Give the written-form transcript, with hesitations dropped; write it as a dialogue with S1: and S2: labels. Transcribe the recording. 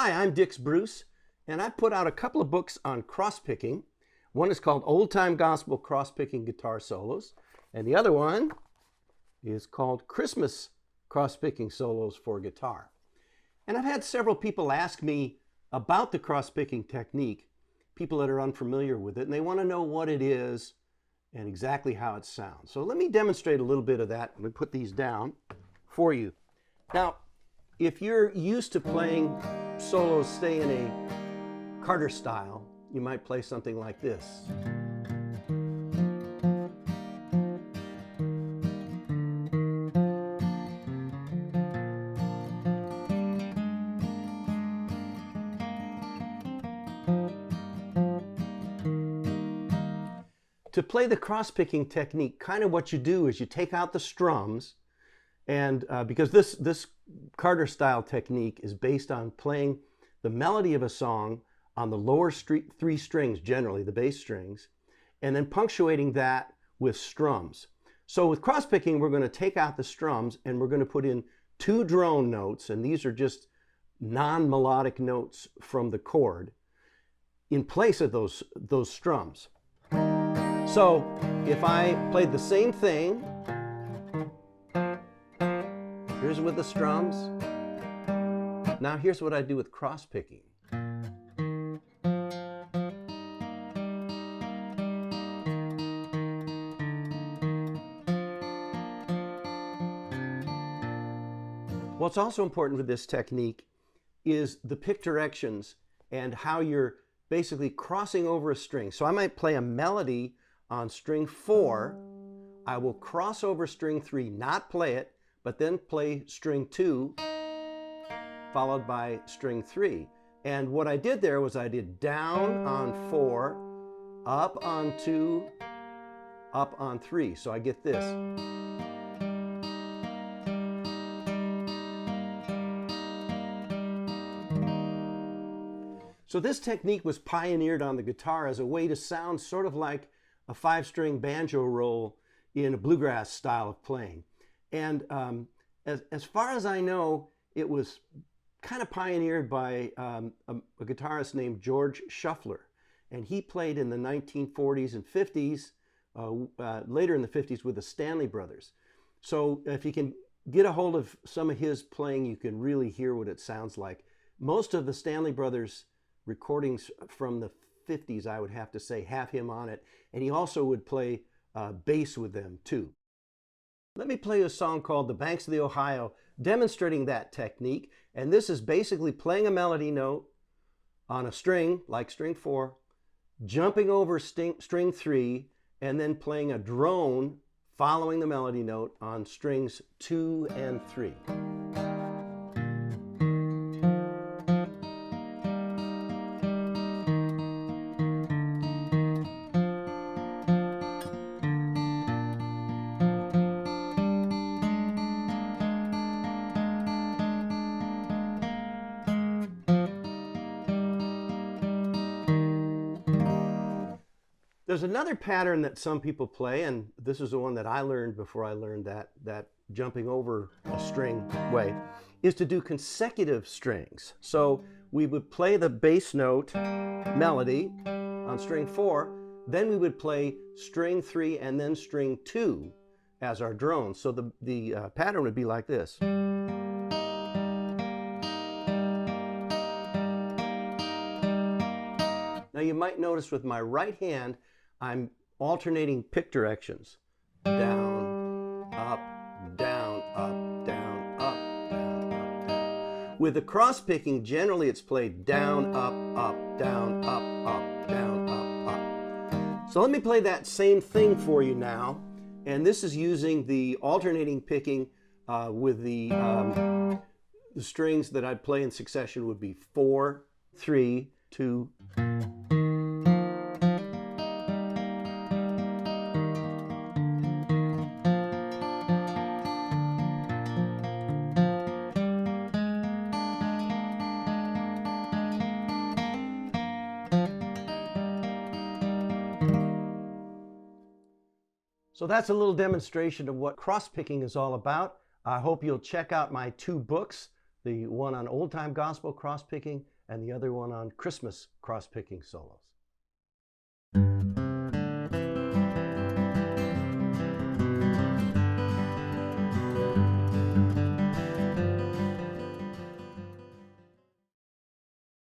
S1: Hi, I'm Dix Bruce, and I put out a couple of books on cross-picking. One is called Old Time Gospel Cross-Picking Guitar Solos, and the other one is called Christmas Cross-Picking Solos for Guitar. And I've had several people ask me about the cross-picking technique, people that are unfamiliar with it, and they want to know what it is and exactly how it sounds. So let me demonstrate a little bit of that. Let me put these down for you. Now, if you're used to playing solos, say in a Carter style, you might play something like this. To play the cross-picking technique, kind of what you do is you take out the strums, and because this Carter style technique is based on playing the melody of a song on the lower three strings, generally the bass strings, and then punctuating that with strums. So with cross-picking, we're going to take out the strums and we're going to put in two drone notes, and these are just non-melodic notes from the chord in place of those strums. So if I played the same thing, here's with the strums. Now here's what I do with cross-picking. What's also important with this technique is the pick directions and how you're basically crossing over a string. So I might play a melody on string 4. I will cross over string 3, not play it, but then play string 2, followed by string 3. And what I did there was I did down on 4, up on 2, up on 3. So I get this. So this technique was pioneered on the guitar as a way to sound sort of like a 5-string banjo roll in a bluegrass style of playing. And as far as I know, it was kind of pioneered by a guitarist named George Shuffler. And he played in the 1940s and 50s, later in the 50s with the Stanley Brothers. So if you can get a hold of some of his playing, you can really hear what it sounds like. Most of the Stanley Brothers recordings from the 50s, I would have to say, have him on it. And he also would play bass with them too. Let me play a song called The Banks of the Ohio, demonstrating that technique. And this is basically playing a melody note on a string, like string 4, jumping over string 3, and then playing a drone following the melody note on strings 2 and 3. There's another pattern that some people play, and this is the one that I learned before I learned that jumping over a string way, is to do consecutive strings. So we would play the bass note melody on string 4, then we would play string 3 and then string 2 as our drone. So the pattern would be like this. Now you might notice with my right hand, I'm alternating pick directions. Down, up, down, up, down, up, down, up, down. With the cross-picking, generally it's played down, up, down, up, down, up. So let me play that same thing for you now. And this is using the alternating picking with the strings that I'd play in succession would be 4, 3, 2. So that's a little demonstration of what cross-picking is all about. I hope you'll check out my 2 books, the one on old-time gospel cross-picking and the other one on Christmas cross-picking solos.